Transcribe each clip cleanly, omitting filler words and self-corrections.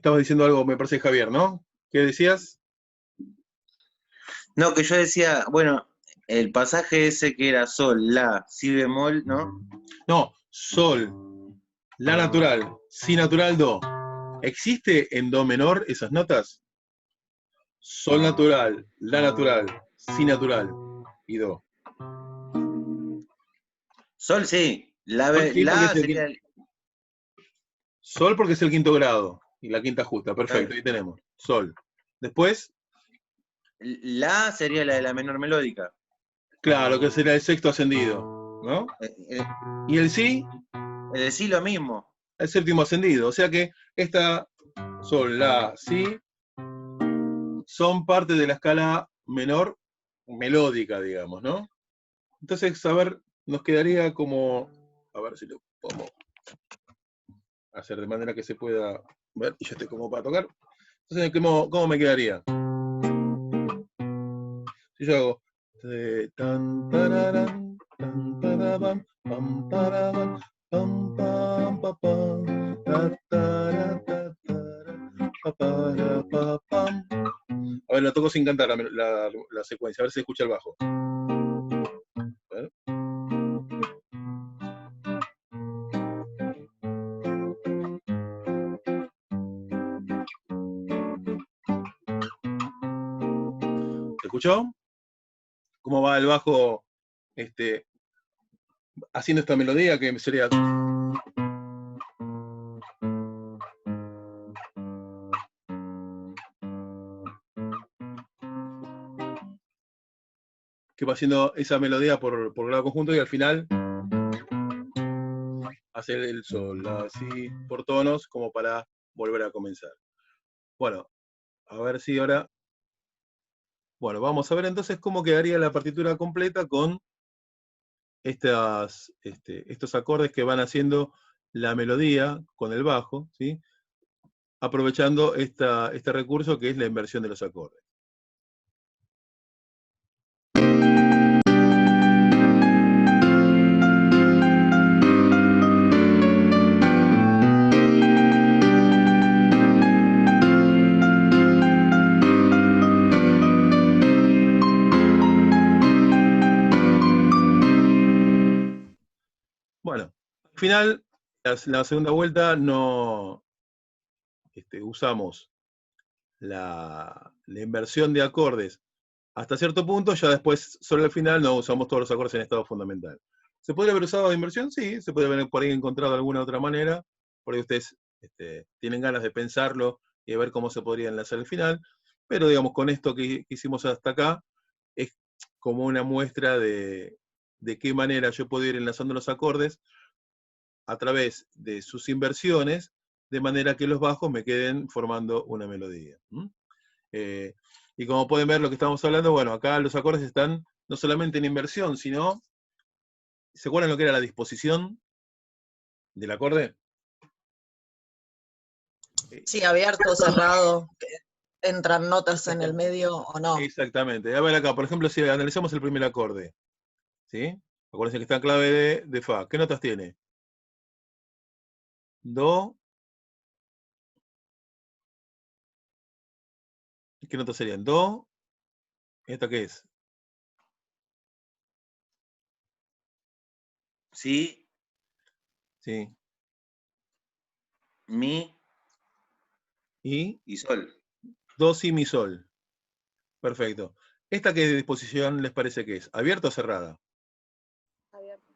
Estabas diciendo algo, me parece, Javier, ¿no? ¿Qué decías? No, que yo decía, bueno, el pasaje ese que era sol, la, si bemol, ¿no? No, sol, la natural, si natural, do. ¿Existe en do menor esas notas? Sol natural, la natural, si natural y do. Sol sí, Sol sí porque es la el sería, quinto, sol porque es el quinto grado y la quinta justa. Perfecto, ahí tenemos. Sol. Después, la sería la de la menor melódica. claro, que será el sexto ascendido, ¿no? Eh, Y el si, Es decir, lo mismo. el séptimo ascendido. O sea que esta sol, la, si son parte de la escala menor melódica, digamos, ¿no? Entonces, a ver, nos quedaría como, a ver si lo podemos hacer de manera que se pueda ver y yo estoy como para tocar. Entonces, ¿cómo me quedaría? Si yo hago tan tararán, tan tarabam, pam tarabam, pam pam pa pam, ta tara, ta tara, pa para, pa pam. A ver, la toco sin cantar la secuencia, a ver si se escucha el bajo. A ver. ¿Se escuchó? ¿Cómo va el bajo este, haciendo esta melodía que sería... que va haciendo esa melodía por grado conjunto y al final hacer el sol, así, por tonos, como para volver a comenzar. Bueno, a ver si ahora... Bueno, vamos a ver entonces cómo quedaría la partitura completa con estos acordes que van haciendo la melodía con el bajo, ¿sí? Aprovechando este recurso que es la inversión de los acordes. Bueno, al final, la segunda vuelta no usamos la inversión de acordes hasta cierto punto, ya después, sobre el final, no usamos todos los acordes en estado fundamental. ¿Se podría haber usado de inversión? Sí, se puede haber por ahí encontrado alguna otra manera, por ahí ustedes tienen ganas de pensarlo y de ver cómo se podría enlazar el final, pero digamos, con esto que hicimos hasta acá, es como una muestra de qué manera yo puedo ir enlazando los acordes a través de sus inversiones, de manera que los bajos me queden formando una melodía. Eh, y como pueden ver lo que estamos hablando, bueno, acá los acordes están no solamente en inversión, sino, ¿se acuerdan lo que era la disposición del acorde? Sí, abierto, cerrado, entran notas en el medio o no. Exactamente. A ver acá, por ejemplo, si analizamos el primer acorde, ¿sí? Acuérdense que está en clave de Fa. ¿Qué notas tiene? Do. ¿Qué notas serían? Do. ¿Esta qué es? Sí, Sí. mi Y y sol. do, si, mi, sol. Perfecto. ¿Esta qué disposición les parece que es? ¿Abierta o cerrada? Abierto.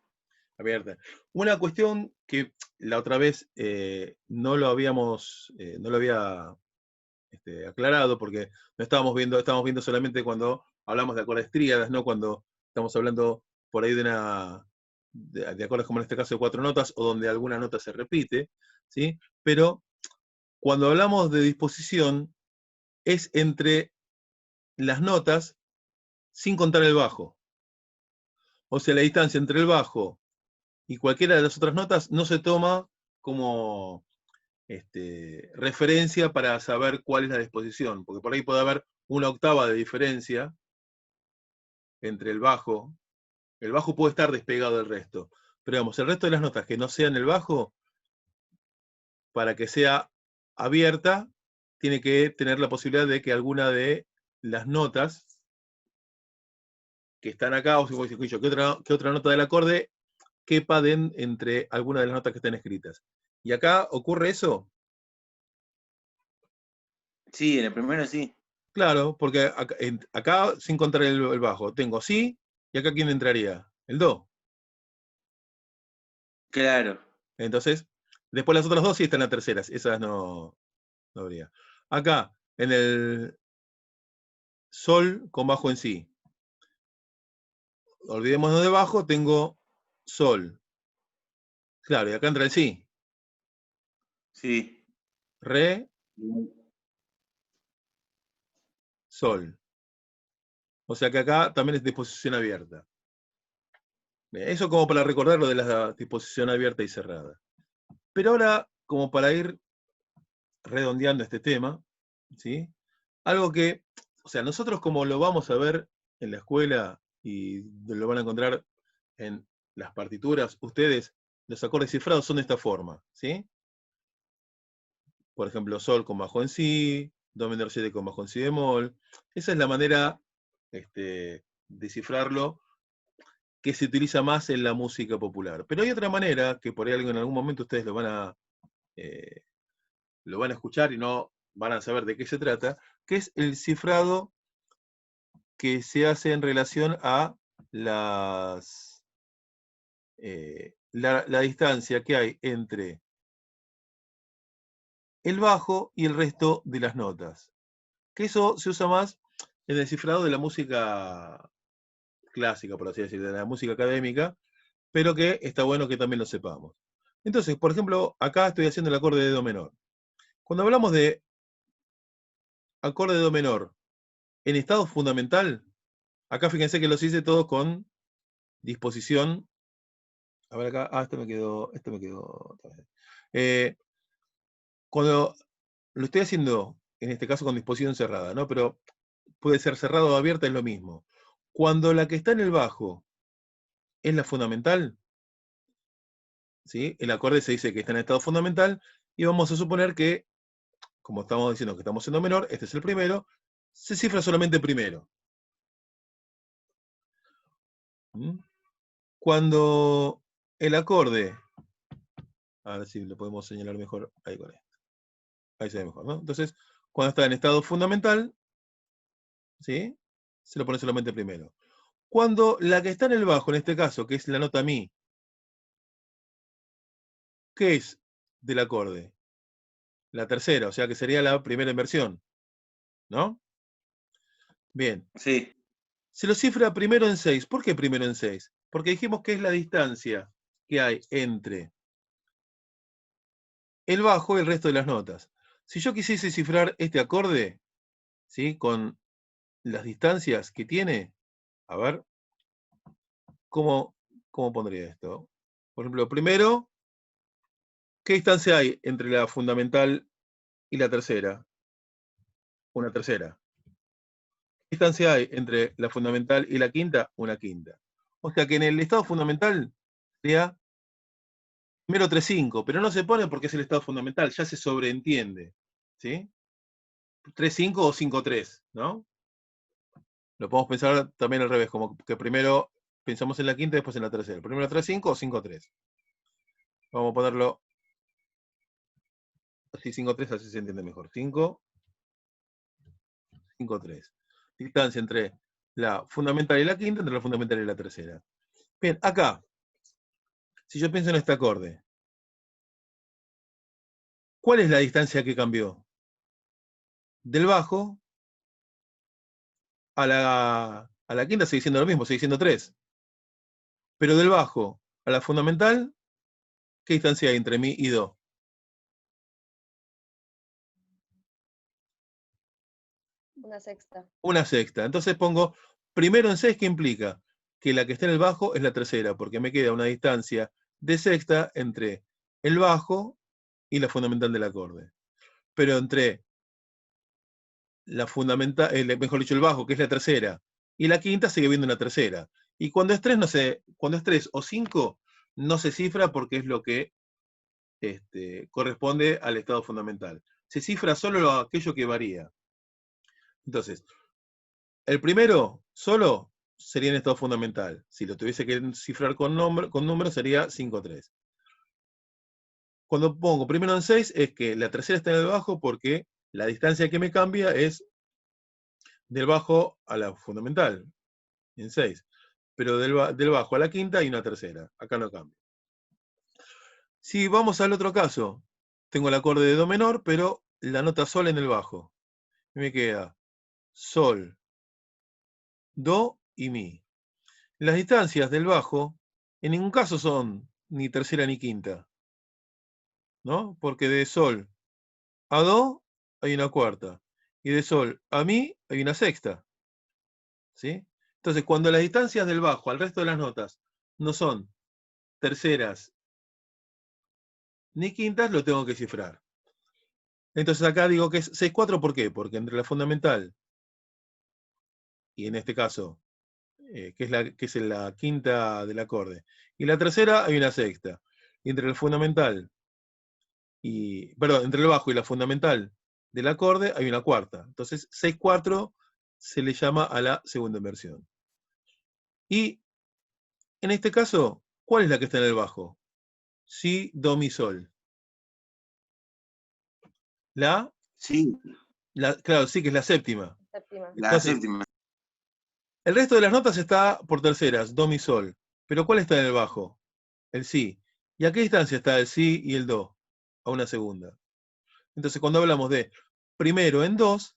Abierta. Una cuestión que la otra vez no lo habíamos, no lo había aclarado, porque no estábamos viendo solamente cuando hablamos de acordes tríadas, no cuando estamos hablando por ahí de acordes como en este caso de cuatro notas, o donde alguna nota se repite, ¿sí? Pero cuando hablamos de disposición, es entre las notas sin contar el bajo. O sea, la distancia entre el bajo y cualquiera de las otras notas no se toma como referencia para saber cuál es la disposición, porque por ahí puede haber una octava de diferencia entre el bajo puede estar despegado del resto, pero digamos, el resto de las notas que no sean el bajo, para que sea abierta, tiene que tener la posibilidad de que alguna de las notas que están acá, o si vos decís, ¿qué otra nota del acorde quepa entre algunas de las notas que están escritas? ¿Y acá ocurre eso? Sí, en el primero sí. Claro, porque acá sin contar el bajo, tengo si, y acá ¿quién entraría? El do. Claro. Entonces, después las otras dos sí están en las terceras, esas no habría. Acá, en el sol con bajo en si. Olvidémonos de bajo, tengo sol. Claro, y acá entra el si. Sí. Re, sol. O sea que acá también es disposición abierta. Bien, eso como para recordar lo de la disposición abierta y cerrada. Pero ahora, como para ir redondeando este tema, ¿sí? Algo que, o sea, nosotros como lo vamos a ver en la escuela y lo van a encontrar en las partituras, ustedes, los acordes cifrados son de esta forma, ¿sí? Por ejemplo, sol con bajo en si, do menor 7 con bajo en si bemol. Esa es la manera de cifrarlo que se utiliza más en la música popular. Pero hay otra manera, que por ahí en algún momento ustedes eh, lo van a escuchar y no van a saber de qué se trata, que es el cifrado que se hace en relación a la distancia que hay entre el bajo y el resto de las notas. Que eso se usa más en el cifrado de la música clásica, por así decirlo, de la música académica, pero que está bueno que también lo sepamos. Entonces, por ejemplo, acá estoy haciendo el acorde de do menor. Cuando hablamos de acorde de do menor en estado fundamental, acá fíjense que los hice todos con disposición. A ver acá, esto me quedó. Cuando lo estoy haciendo, en este caso con disposición cerrada, ¿no? Pero puede ser cerrado o abierta, es lo mismo. Cuando la que está en el bajo es la fundamental, ¿sí? El acorde se dice que está en estado fundamental, y vamos a suponer que, como estamos diciendo que estamos en do menor, este es el primero, se cifra solamente primero. ¿Mm? Cuando el acorde, a ver si lo podemos señalar mejor ahí con esto. Ahí se ve mejor, ¿no? Entonces, cuando está en estado fundamental, ¿sí? Se lo pone solamente primero. Cuando la que está en el bajo, en este caso, que es la nota mi, ¿qué es del acorde? La tercera, o sea que sería la primera inversión, ¿no? Bien. Sí. Se lo cifra primero en 6. ¿Por qué primero en 6? Porque dijimos que es la distancia que hay entre el bajo y el resto de las notas. Si yo quisiese cifrar este acorde, ¿sí? Con las distancias que tiene, a ver, ¿cómo pondría esto? Por ejemplo, primero, ¿qué distancia hay entre la fundamental y la tercera? Una tercera. ¿Qué distancia hay entre la fundamental y la quinta? Una quinta. O sea que en el estado fundamental sería primero 3-5, pero no se pone porque es el estado fundamental, ya se sobreentiende, ¿sí? 3-5 o 5-3, ¿no? Lo podemos pensar también al revés, como que primero pensamos en la quinta y después en la tercera. Primero 3-5 o 5-3. Vamos a ponerlo así, 5-3, así se entiende mejor. 5, 5-3. Distancia entre la fundamental y la quinta, entre la fundamental y la tercera. Bien, acá, si yo pienso en este acorde, ¿cuál es la distancia que cambió? Del bajo a la quinta sigue siendo lo mismo, sigue siendo 3. Pero del bajo a la fundamental, ¿qué distancia hay entre mi y do? Una sexta. Una sexta. Entonces pongo primero en 6, ¿qué implica? Que la que está en el bajo es la tercera, porque me queda una distancia de sexta entre el bajo y la fundamental del acorde. Pero entre la fundamental, mejor dicho, el bajo, que es la tercera, y la quinta sigue viendo una tercera. Y cuando es 3, no sé, cuando es 3 o 5, no se cifra porque es lo que corresponde al estado fundamental. se cifra solo aquello que varía. Entonces, el primero solo sería en estado fundamental. Si lo tuviese que cifrar con número sería 5-3. Cuando pongo primero en 6 es que la tercera está en el bajo porque la distancia que me cambia es del bajo a la fundamental, en 6. Pero del bajo a la quinta hay una tercera. Acá no cambia. Si vamos al otro caso, tengo el acorde de do menor, pero la nota sol en el bajo. Y me queda sol, do y mi. Las distancias del bajo en ningún caso son ni tercera ni quinta, ¿no? Porque de sol a do hay una cuarta, y de sol a mi hay una sexta, ¿sí? Entonces, cuando las distancias del bajo al resto de las notas no son terceras ni quintas, lo tengo que cifrar. Entonces acá digo que es 6-4, ¿por qué? Porque entre la fundamental y en este caso, que es la quinta del acorde, y la tercera hay una sexta. Y entre el fundamental perdón, entre el bajo y la fundamental del acorde hay una cuarta. Entonces 6-4 se le llama a la segunda inversión. Y en este caso, ¿cuál es la que está en el bajo? Si, do, mi, sol. Sí, Claro, sí, que es la séptima. Séptima. la Entonces, séptima. el resto de las notas está por terceras, do, mi, sol. Pero ¿cuál está en el bajo? El si. ¿Y a qué distancia está el si y el do? A una segunda. Entonces, cuando hablamos de primero en dos,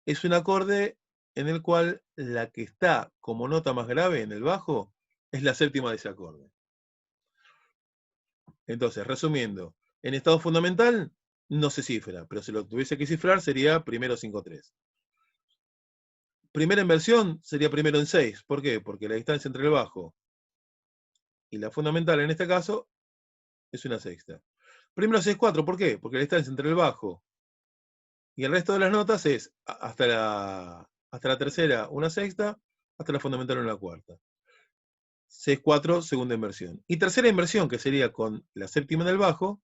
es un acorde en el cual la que está como nota más grave en el bajo es la séptima de ese acorde. Entonces, resumiendo, en estado fundamental no se cifra, pero si lo tuviese que cifrar sería primero 5-3. Primera inversión sería primero en 6. ¿Por qué? Porque la distancia entre el bajo y la fundamental en este caso es una sexta. Primero 6-4, ¿por qué? Porque la distancia entre el bajo y el resto de las notas es hasta la tercera una sexta, hasta la fundamental una cuarta. 6-4, segunda inversión. Y tercera inversión, que sería con la séptima en el bajo,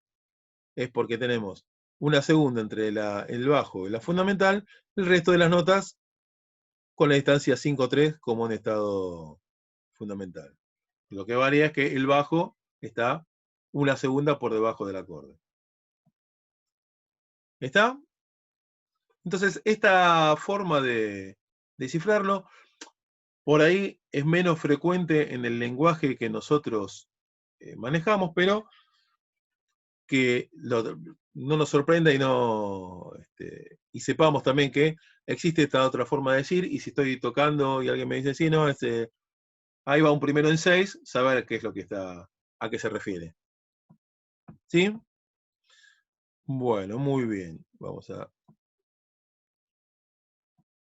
es porque tenemos una segunda entre el bajo y la fundamental, el resto de las notas con la distancia 5-3 como en estado fundamental. Lo que varía es que el bajo está una segunda por debajo del acorde. ¿Está? Entonces, esta forma de cifrarlo, por ahí es menos frecuente en el lenguaje que nosotros manejamos, pero que no nos sorprenda y sepamos también que existe esta otra forma de decir, y si estoy tocando y alguien me dice, sí, no, ahí va un primero en 6, saber qué es lo que está, a qué se refiere. ¿Sí? Bueno, muy bien. Vamos a